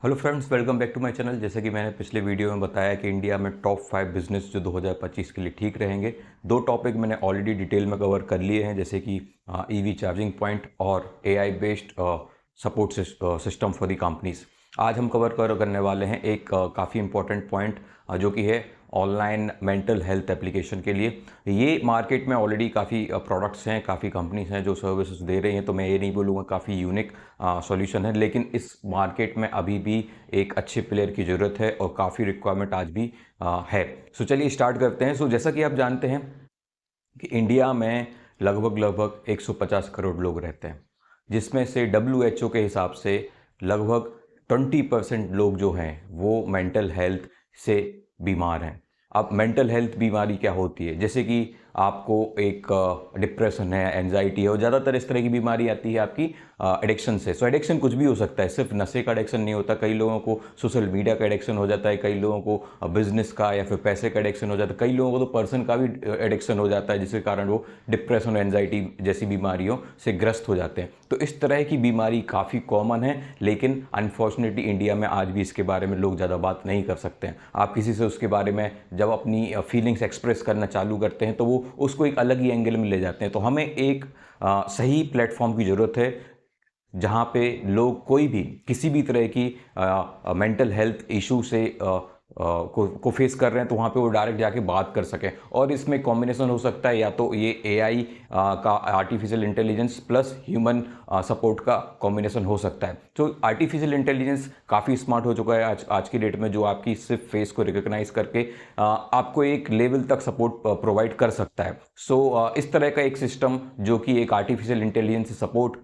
Hello friends, welcome back to my channel. जैसे कि मैंने पिछले वीडियो में बताया कि इंडिया में टॉप 5 बिजनेस जो 2025 के लिए ठीक रहेंगे। दो टॉपिक मैंने ऑलरेडी डिटेल में कवर कर लिए हैं, जैसे कि ईवी चार्जिंग पॉइंट और AI based support system for the companies. आज हम करने वाले हैं एक काफ़ी इंपॉर्टेंट पॉइंट जो कि है ऑनलाइन मेंटल हेल्थ एप्लीकेशन के लिए। ये मार्केट में ऑलरेडी काफ़ी प्रोडक्ट्स हैं, काफ़ी कंपनीज हैं जो सर्विसेज दे रही हैं, तो मैं ये नहीं बोलूँगा काफ़ी यूनिक सॉल्यूशन है, लेकिन इस मार्केट में अभी भी एक अच्छे प्लेयर की ज़रूरत है और काफ़ी रिक्वायरमेंट आज भी है। सो चलिए स्टार्ट करते हैं। सो जैसा कि आप जानते हैं कि इंडिया में लगभग 150 करोड़ लोग रहते हैं, जिसमें से WHO के हिसाब से लगभग 20% लोग जो हैं वो मेंटल हेल्थ से बीमार हैं। अब मेंटल हेल्थ बीमारी क्या होती है? जैसे कि आपको एक डिप्रेशन है, एंजाइटी है, और ज़्यादातर इस तरह की बीमारी आती है आपकी एडिक्शन से। सो एडिक्शन कुछ भी हो सकता है, सिर्फ नशे का एडिक्शन नहीं होता। कई लोगों को सोशल मीडिया का एडिक्शन हो जाता है, कई लोगों को बिजनेस का या फिर पैसे का एडिक्शन हो जाता है, कई लोगों को तो पर्सन का भी एडिक्शन हो जाता है, जिसके कारण वो डिप्रेशन और एंजाइटी जैसी बीमारियों से ग्रस्त हो जाते हैं। तो इस तरह की बीमारी काफ़ी कॉमन है, लेकिन अनफॉर्चुनेटली इंडिया में आज भी इसके बारे में लोग ज़्यादा बात नहीं कर सकते हैं। आप किसी से उसके बारे में जब अपनी फीलिंग्स एक्सप्रेस करना चालू करते हैं तो वो उसको एक अलग ही एंगल में ले जाते हैं। तो हमें एक सही प्लेटफॉर्म की ज़रूरत है जहाँ पे लोग कोई भी किसी भी तरह की मेंटल हेल्थ इशू से को फेस कर रहे हैं, तो वहाँ पे वो डायरेक्ट जाके बात कर सकें। और इसमें कॉम्बिनेशन हो सकता है या तो ये एआई का artificial intelligence plus human support का कॉम्बिनेशन हो सकता है। तो आर्टिफिशियल इंटेलिजेंस काफ़ी स्मार्ट हो चुका है आज की डेट में, जो आपकी सिर्फ फेस को रिकॉग्नाइज करके आपको एक लेवल तक सपोर्ट प्रोवाइड कर सकता है। सो इस तरह का एक सिस्टम जो कि एक आर्टिफिशियल इंटेलिजेंस से सपोर्ट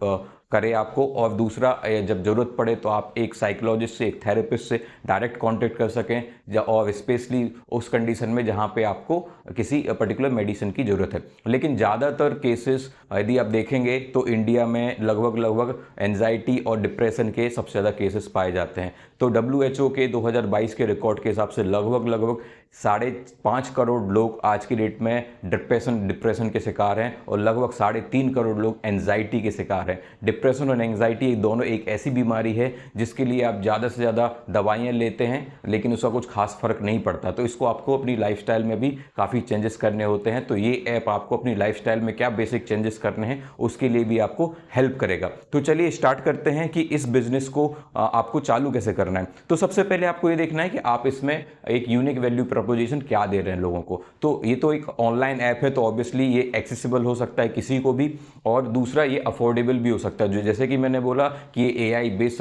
करे आपको, और दूसरा जब ज़रूरत पड़े तो आप एक साइकोलॉजिस्ट से, एक थेरेपिस्ट से डायरेक्ट कांटेक्ट कर सकें, और स्पेशली उस कंडीशन में जहां पे आपको किसी पर्टिकुलर मेडिसिन की ज़रूरत है। लेकिन ज़्यादातर केसेस यदि आप देखेंगे तो इंडिया में लगभग एंजाइटी और डिप्रेशन के सबसे ज़्यादा केसेस पाए जाते हैं। तो WHO के 2022 के रिकॉर्ड के हिसाब से लगभग 5.5 करोड़ लोग आज की डेट में डिप्रेशन के शिकार हैं, और लगभग 3.5 करोड़ लोग एंजाइटी के शिकार हैं। डिप्रेशन और एंजाइटी दोनों एक ऐसी बीमारी है जिसके लिए आप ज़्यादा से ज़्यादा दवाइयाँ लेते हैं, लेकिन उसका कुछ खास फर्क नहीं पड़ता। तो इसको आपको अपनी लाइफस्टाइल में भी काफ़ी चेंजेस करने होते हैं। तो ये ऐप आपको अपनी लाइफस्टाइल में क्या बेसिक चेंजेस करने हैं उसके लिए भी आपको हेल्प करेगा। तो चलिए स्टार्ट करते हैं कि इस बिजनेस को आपको चालू कैसे करना है। तो सबसे पहले आपको ये देखना है कि आप इसमें एक यूनिक वैल्यू प्रपोजिशन क्या दे रहे हैं लोगों को। तो ये तो एक ऑनलाइन ऐप है, तो ऑब्वियसली ये एक्सेसिबल हो सकता है किसी को भी, और दूसरा ये अफोर्डेबल भी हो सकता है। जो जैसे कि मैंने बोला कि ये एआई बेस्ड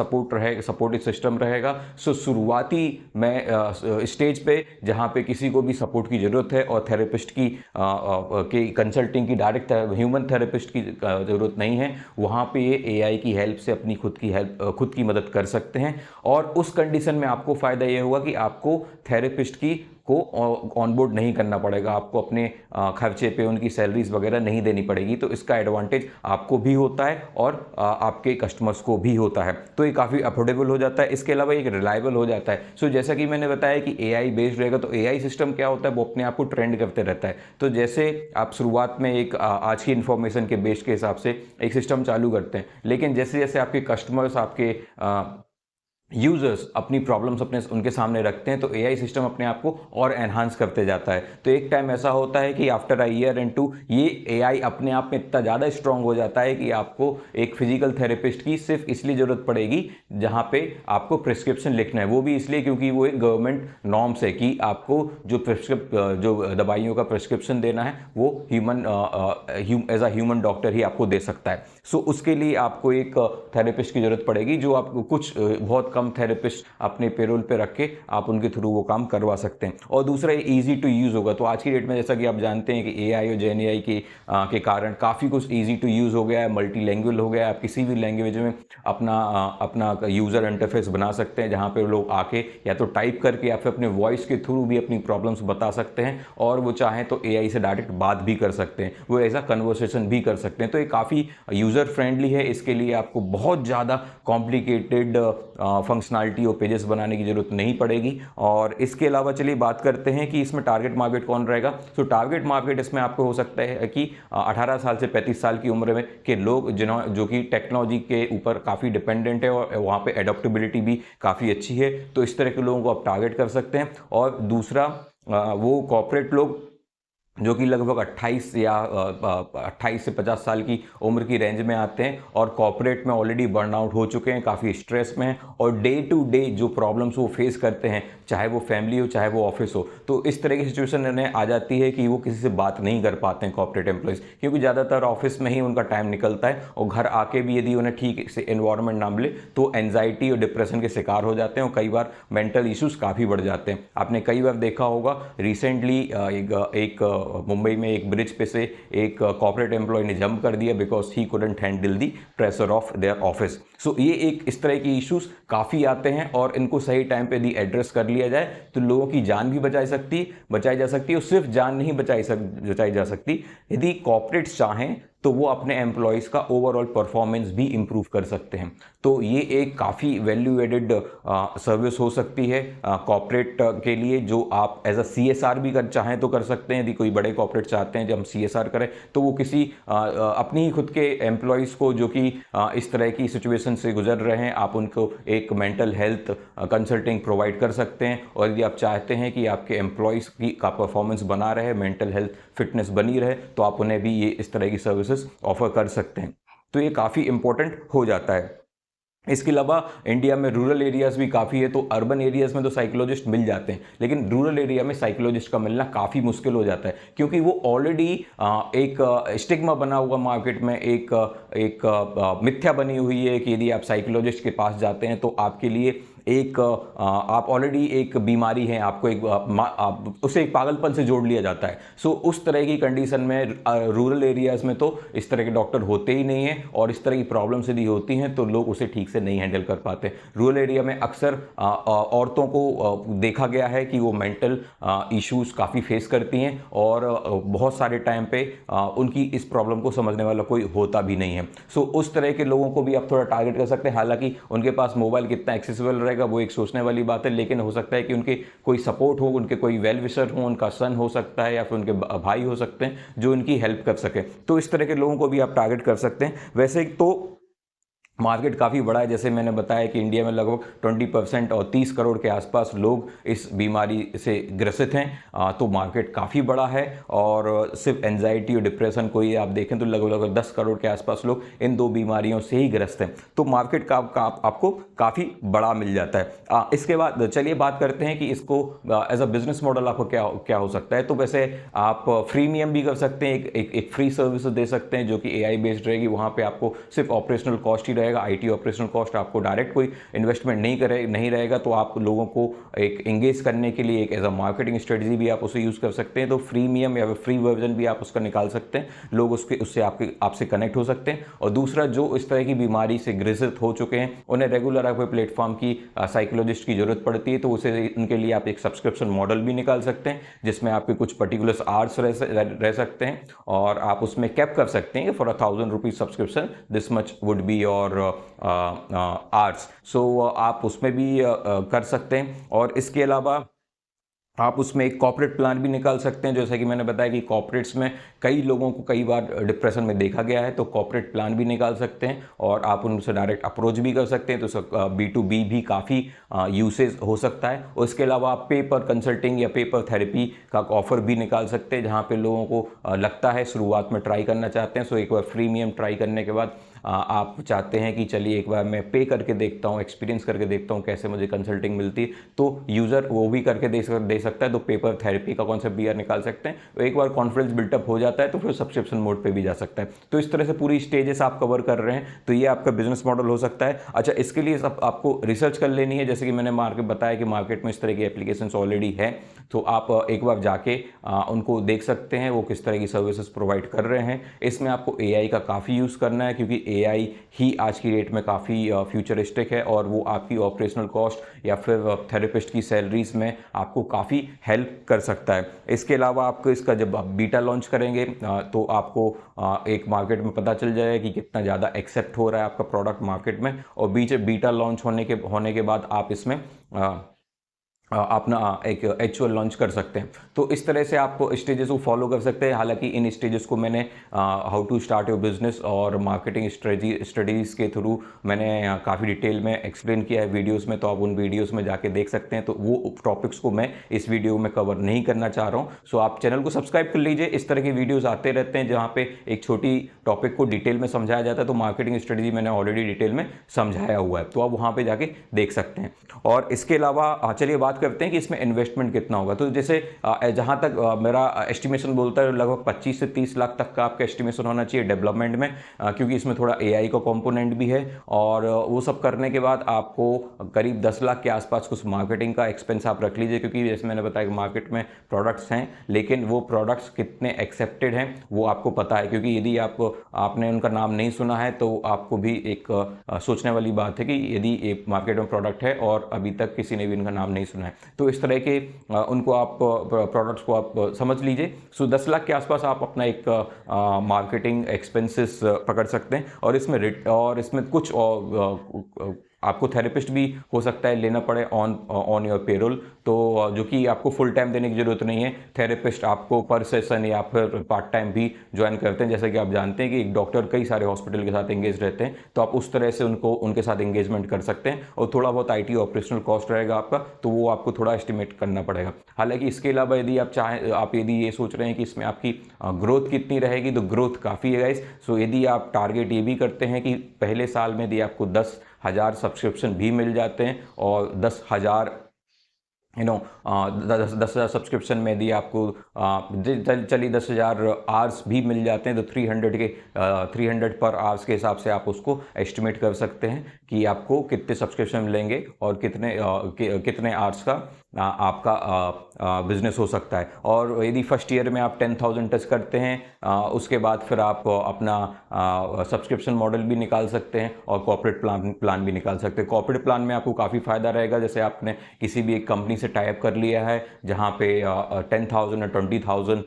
सपोर्टिव सिस्टम रहेगा। सो शुरुआती में स्टेज पे जहाँ पे किसी को भी सपोर्ट की ज़रूरत है और थेरेपिस्ट की कंसल्टिंग की, डायरेक्ट ह्यूमन थेरेपिस्ट की ज़रूरत नहीं है, वहाँ पे ये एआई की हेल्प से अपनी खुद की मदद कर सकते हैं। और उस कंडीशन में आपको फ़ायदा ये होगा कि आपको थेरेपिस्ट को ऑनबोर्ड नहीं करना पड़ेगा, आपको अपने खर्चे पे उनकी सैलरीज वगैरह नहीं देनी पड़ेगी। तो इसका एडवांटेज आपको भी होता है और आपके कस्टमर्स को भी होता है। तो ये काफ़ी अफोर्डेबल हो जाता है, इसके अलावा एक रिलायबल हो जाता है। सो जैसा कि मैंने बताया कि एआई बेस्ड रहेगा, तो एआई सिस्टम क्या होता है, वो अपने आप को ट्रेंड करते रहता है। तो जैसे आप शुरुआत में एक आज की इन्फॉर्मेशन के बेस के हिसाब से एक सिस्टम चालू करते हैं, लेकिन जैसे जैसे आपके कस्टमर्स, आपके यूजर्स अपनी प्रॉब्लम्स उनके सामने रखते हैं, तो एआई सिस्टम अपने आप को और एनहांस करते जाता है। तो एक टाइम ऐसा होता है कि after a year and two ये एआई अपने आप में इतना ज़्यादा स्ट्रांग हो जाता है कि आपको एक फिजिकल थेरेपिस्ट की सिर्फ इसलिए ज़रूरत पड़ेगी जहाँ पे आपको प्रिस्क्रिप्शन लिखना है। वो भी इसलिए क्योंकि वो एक गवर्नमेंट नॉर्म्स है कि आपको जो दवाइयों का प्रिस्क्रिप्शन देना है वो एज अ ह्यूमन डॉक्टर ही आपको दे सकता है। सो उसके लिए आपको एक थेरेपिस्ट की ज़रूरत पड़ेगी, जो आपको कुछ बहुत कम थेरेपिस्ट अपने पेरोल पे रख के आप उनके थ्रू वो काम करवा सकते हैं। और दूसरा ये ईजी टू यूज़ होगा। तो आज की डेट में जैसा कि आप जानते हैं कि एआई और जेएनएआई के कारण काफ़ी कुछ ईजी टू यूज़ हो गया है, मल्टी लैंग्वेज हो गया है। आप किसी भी लैंग्वेज में अपना यूज़र इंटरफेस बना सकते हैं, जहाँ पे लोग आके या तो टाइप करके या फिर अपने वॉइस के थ्रू भी अपनी प्रॉब्लम्स बता सकते हैं, और वो चाहें तो एआई से डायरेक्ट बात भी कर सकते हैं, वो ऐसा कन्वर्सेशन भी कर सकते हैं। तो ये काफ़ी यूज़र फ्रेंडली है। इसके लिए आपको बहुत ज़्यादा कॉम्प्लिकेटेड फंक्शनलिटी और पेजेस बनाने की ज़रूरत नहीं पड़ेगी। और इसके अलावा चलिए बात करते हैं कि इसमें टारगेट मार्केट कौन रहेगा। तो टारगेट मार्केट इसमें आपको हो सकता है कि 18 साल से 35 साल की उम्र में के लोग जो कि टेक्नोलॉजी के ऊपर काफ़ी डिपेंडेंट है और वहाँ पे एडोप्टेबिलिटी भी काफ़ी अच्छी है, तो इस तरह के लोगों को आप टारगेट कर सकते हैं। और दूसरा वो कॉर्पोरेट लोग जो कि लगभग 28 से 50 साल की उम्र की रेंज में आते हैं और कॉर्पोरेट में ऑलरेडी बर्नआउट हो चुके हैं, काफ़ी स्ट्रेस में हैं और डे टू डे जो प्रॉब्लम्स वो फेस करते हैं, चाहे वो फैमिली हो चाहे वो ऑफिस हो, तो इस तरह की सिचुएशन इन्हें आ जाती है कि वो किसी से बात नहीं कर पाते हैं कॉर्पोरेट एम्प्लॉयज़, क्योंकि ज़्यादातर ऑफिस में ही उनका टाइम निकलता है और घर आके भी यदि उन्हें ठीक से एनवायरनमेंट ना मिले तो एंजाइटी और डिप्रेशन के शिकार हो जाते हैं और कई बार मेंटल इश्यूज़ काफ़ी बढ़ जाते हैं। आपने कई बार देखा होगा रिसेंटली एक मुंबई में एक ब्रिज पे से एक कॉर्पोरेट एम्प्लॉय ने जंप कर दिया because he couldn't handle the pressure of their office. So ये एक इस तरह की इश्यूज काफ़ी आते हैं और इनको सही टाइम पे यदि एड्रेस कर लिया जाए तो लोगों की जान भी बचाई जा सकती है और सिर्फ जान नहीं बचाई जा सकती, यदि कॉर्पोरेट्स चाहें तो वो अपने एम्प्लॉयज़ का ओवरऑल परफॉर्मेंस भी इम्प्रूव कर सकते हैं। तो ये एक काफ़ी वैल्यू एडेड सर्विस हो सकती है कॉर्पोरेट के लिए, जो आप एज अ CSR भी कर चाहें तो कर सकते हैं। यदि कोई बड़े कॉर्पोरेट चाहते हैं जब हम CSR करें तो वो किसी अपनी ही खुद के एम्प्लॉयज़ को जो कि इस तरह की सिचुएशन से गुजर रहे हैं, आप उनको एक मेंटल हेल्थ कंसल्टिंग प्रोवाइड कर सकते हैं। और यदि आप चाहते हैं कि आपके एम्प्लॉयज़ का परफॉर्मेंस बना रहे, मेंटल हेल्थ फिटनेस बनी रहे, तो आप उन्हें भी ये इस तरह की सर्विसेज ऑफर कर सकते हैं। तो ये काफ़ी इंपॉर्टेंट हो जाता है। इसके अलावा इंडिया में रूरल एरियाज़ भी काफ़ी है, तो अर्बन एरियाज़ में तो साइकोलॉजिस्ट मिल जाते हैं, लेकिन रूरल एरिया में साइकोलॉजिस्ट का मिलना काफ़ी मुश्किल हो जाता है, क्योंकि वो ऑलरेडी एक स्टिग्मा बना हुआ मार्केट में, एक मिथ्या बनी हुई है कि यदि आप साइकोलॉजिस्ट के पास जाते हैं तो आपके लिए एक आप ऑलरेडी एक बीमारी है, आपको उसे एक पागलपन से जोड़ लिया जाता है। सो उस तरह की कंडीशन में रूरल एरियाज़ में तो इस तरह के डॉक्टर होते ही नहीं हैं और इस तरह की प्रॉब्लम्स यदि होती हैं तो लोग उसे ठीक से नहीं हैंडल कर पाते। रूरल एरिया में अक्सर औरतों को देखा गया है कि वो मेंटल इश्यूज़ काफ़ी फेस करती हैं और बहुत सारे टाइम पे उनकी इस प्रॉब्लम को समझने वाला कोई होता भी नहीं है। सो उस तरह के लोगों को भी आप थोड़ा टारगेट कर सकते हैं। हालांकि उनके पास मोबाइल कितना एक्सेसिबल रहेगा वो एक सोचने वाली बात है, लेकिन हो सकता है कि उनके कोई सपोर्ट हो, उनके कोई वेल विशर हो, उनका सन हो सकता है या फिर उनके भाई हो सकते हैं जो उनकी हेल्प कर सके। तो इस तरह के लोगों को भी आप टारगेट कर सकते हैं। वैसे तो मार्केट काफ़ी बड़ा है, जैसे मैंने बताया कि इंडिया में लगभग 20% और 30 करोड़ के आसपास लोग इस बीमारी से ग्रसित हैं। तो मार्केट काफ़ी बड़ा है और सिर्फ एंजाइटी और डिप्रेशन को ही आप देखें तो लगभग 10 करोड़ के आसपास लोग इन दो बीमारियों से ही ग्रस्त हैं। तो मार्केट का आपको काफ़ी बड़ा मिल जाता है। इसके बाद चलिए बात करते हैं कि इसको एज अ बिजनेस मॉडल आपको क्या हो सकता है। तो वैसे आप फ्रीमियम भी कर सकते हैं, एक फ्री सर्विस दे सकते हैं जो कि AI बेस्ड रहेगी। वहाँ पर आपको सिर्फ ऑपरेशनल कॉस्ट ही रहेगा, IT ऑपरेशनल कॉस्ट, आपको डायरेक्ट कोई इन्वेस्टमेंट नहीं रहेगा। तो आप लोगों को एक एंगेज करने के लिए एक एज अ मार्केटिंग स्ट्रेटजी भी आप उसे यूज़ कर सकते हैं। तो फ्रीमियम या फ्री वर्जन भी आप उसका निकाल सकते हैं, लोग उससे आपसे कनेक्ट हो सकते हैं। और दूसरा, जो इस तरह की बीमारी से ग्रसित हो चुके हैं उन्हें रेगुलर आपके प्लेटफॉर्म की साइकोलॉजिस्ट की जरूरत पड़ती है, तो उसे उनके लिए आप एक सब्सक्रिप्शन मॉडल भी निकाल सकते हैं जिसमें आपके कुछ पर्टिकुलर आवर्स रह सकते हैं और आप उसमें कैप कर सकते हैं for 1000 rupees subscription this much would be और आर्ट्स। सो आप उसमें भी कर सकते हैं। और इसके अलावा आप उसमें एक कॉर्पोरेट प्लान भी निकाल सकते हैं। जैसा कि मैंने बताया कि कॉर्पोरेट्स में कई लोगों को कई बार डिप्रेशन में देखा गया है, तो कॉर्पोरेट प्लान भी निकाल सकते हैं और आप उनसे डायरेक्ट अप्रोच भी कर सकते हैं। तो B2B भी काफ़ी यूसेज हो सकता है। और इसके अलावा आप पेपर कंसल्टिंग या पेपर थेरेपी का ऑफर भी निकाल सकते हैं, जहाँ पे लोगों को लगता है शुरुआत में ट्राई करना चाहते हैं। सो एक बार फ्रीमियम ट्राई करने के बाद आप चाहते हैं कि चलिए एक बार मैं पे करके देखता हूँ, एक्सपीरियंस करके देखता हूँ कैसे मुझे कंसल्टिंग मिलती है, तो यूज़र वो भी करके दे सकता है। तो पेपर थेरेपी का कॉन्सेप्ट भी निकाल सकते हैं। तो एक बार कॉन्फिडेंस बिल्टअप हो जाता है तो फिर सब्सक्रिप्शन मोड पे भी जा सकता है। तो इस तरह से पूरी स्टेजेस आप कवर कर रहे हैं, तो ये आपका बिजनेस मॉडल हो सकता है। अच्छा, इसके लिए आपको रिसर्च कर लेनी है, जैसे कि मैंने बताया कि मार्केट में इस तरह की एप्लीकेशन ऑलरेडी है, तो आप एक बार जाके उनको देख सकते हैं वो किस तरह की सर्विसेज प्रोवाइड कर रहे हैं। इसमें आपको AI का काफ़ी यूज़ करना है, क्योंकि AI ही आज की डेट में काफ़ी फ्यूचरिस्टिक है और वो आपकी ऑपरेशनल कॉस्ट या फिर थेरेपिस्ट की सैलरीज में आपको काफ़ी हेल्प कर सकता है। इसके अलावा आपको इसका जब आप बीटा लॉन्च करेंगे तो आपको एक मार्केट में पता चल जाएगा कि कितना ज़्यादा एक्सेप्ट हो रहा है आपका प्रोडक्ट मार्केट में, और बीटा लॉन्च होने के बाद आप इसमें अपना एक एक्चुअल लॉन्च कर सकते हैं। तो इस तरह से आप स्टेजेस को फॉलो कर सकते हैं। हालांकि इन स्टेजेस को मैंने how to start your business और मार्केटिंग स्ट्रेटजीज के थ्रू मैंने काफ़ी डिटेल में एक्सप्लेन किया है वीडियोस में, तो आप उन वीडियोस में जाके देख सकते हैं। तो वो टॉपिक्स को मैं इस वीडियो में कवर नहीं करना चाह रहा हूँ। सो आप चैनल को सब्सक्राइब कर लीजिए। इस तरह के वीडियोज़ आते रहते हैं जहाँ पे एक छोटी टॉपिक को डिटेल में समझाया जाता है। तो मार्केटिंग स्ट्रेटजी मैंने ऑलरेडी डिटेल में समझाया हुआ है, तो आप वहाँ पर जाके देख सकते हैं। और इसके अलावा चलिए बात करते हैं कि इसमें इन्वेस्टमेंट कितना होगा। तो जैसे जहां तक मेरा एस्टिमेशन बोलता है लगभग 25 से 30 लाख तक का आपका एस्टिमेशन होना चाहिए डेवलपमेंट में, क्योंकि इसमें थोड़ा AI का कंपोनेंट भी है। और वो सब करने के बाद आपको करीब 10 लाख के आसपास कुछ मार्केटिंग का एक्सपेंस आप रख लीजिए, क्योंकि जैसे मैंने बताया कि मार्केट में प्रोडक्ट्स हैं, लेकिन वो प्रोडक्ट्स कितने एक्सेप्टेड हैं वो आपको पता है। क्योंकि यदि आपने उनका नाम नहीं सुना है तो आपको भी एक सोचने वाली बात है कि यदि एक मार्केट में प्रोडक्ट है और अभी तक किसी ने भी उनका नाम नहीं सुना है, तो इस तरह के उनको आप प्रोडक्ट्स को आप समझ लीजिए। सो 10 लाख के आसपास आप अपना एक मार्केटिंग एक्सपेंसेस पकड़ सकते हैं। और इसमें कुछ आपको थेरेपिस्ट भी हो सकता है लेना पड़े ऑन योर पेरोल, तो जो कि आपको फुल टाइम देने की ज़रूरत नहीं है। थेरेपिस्ट आपको पर सेशन या फिर पार्ट टाइम भी ज्वाइन करते हैं। जैसा कि आप जानते हैं कि एक डॉक्टर कई सारे हॉस्पिटल के साथ एंगेज रहते हैं, तो आप उस तरह से उनके साथ एंगेजमेंट कर सकते हैं। और थोड़ा बहुत IT ऑपरेशनल कॉस्ट रहेगा आपका, तो वो आपको थोड़ा एस्टिमेट करना पड़ेगा। हालांकि इसके अलावा यदि आप यदि ये सोच रहे हैं कि इसमें आपकी ग्रोथ कितनी रहेगी, तो ग्रोथ काफ़ी है गाइस। सो यदि आप टारगेट ये भी करते हैं कि पहले साल में यदि आपको 10,000 सब्सक्रिप्शन भी मिल जाते हैं और 10,000 10,000 सब्सक्रिप्शन में यदि आपको चलिए 10,000 आवर्स भी मिल जाते हैं, तो 300 पर आवर्स के हिसाब से आप उसको एस्टिमेट कर सकते हैं कि आपको कितने सब्सक्रिप्शन मिलेंगे और कितने आवर्स का आपका बिजनेस हो सकता है। और यदि फर्स्ट ईयर में आप 10,000 टच करते हैं, उसके बाद फिर आप अपना सब्सक्रिप्शन मॉडल भी निकाल सकते हैं और कॉर्पोरेट प्लान भी निकाल सकते हैं। कॉर्पोरेट प्लान में आपको काफ़ी फ़ायदा रहेगा। जैसे आपने किसी भी एक कंपनी से टाई अप कर लिया है जहाँ पे 10,000 या 20,000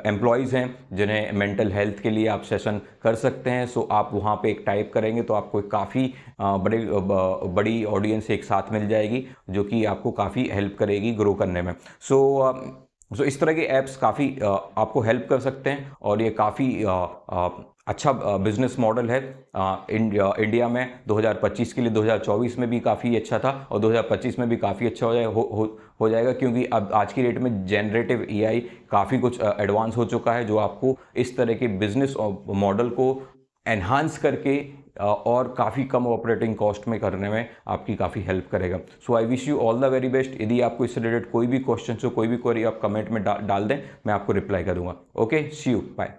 एम्प्लॉयज़ हैं जिन्हें मेंटल हेल्थ के लिए आप सेशन कर सकते हैं। सो आप वहाँ पे एक टाइप करेंगे तो आपको काफ़ी बड़ी ऑडियंस एक साथ मिल जाएगी, जो कि आपको काफ़ी हेल्प करेगी ग्रो करने में। सो इस तरह के ऐप्स काफ़ी आपको हेल्प कर सकते हैं और ये काफ़ी अच्छा बिजनेस मॉडल है। इंडिया में 2025 के लिए 2024 में भी काफ़ी अच्छा था और 2025 में भी काफ़ी अच्छा हो जाएगा, क्योंकि अब आज की डेट में जनरेटिव AI काफ़ी कुछ एडवांस हो चुका है, जो आपको इस तरह के बिजनेस मॉडल को एनहांस करके और काफ़ी कम ऑपरेटिंग कॉस्ट में करने में आपकी काफ़ी हेल्प करेगा। So I wish you all the very best. यदि आपको इससे रिलेटेड कोई भी क्वेश्चन हो, कोई भी क्वेरी आप कमेंट में डाल दें, मैं आपको रिप्लाई करूँगा। Okay, see you, bye.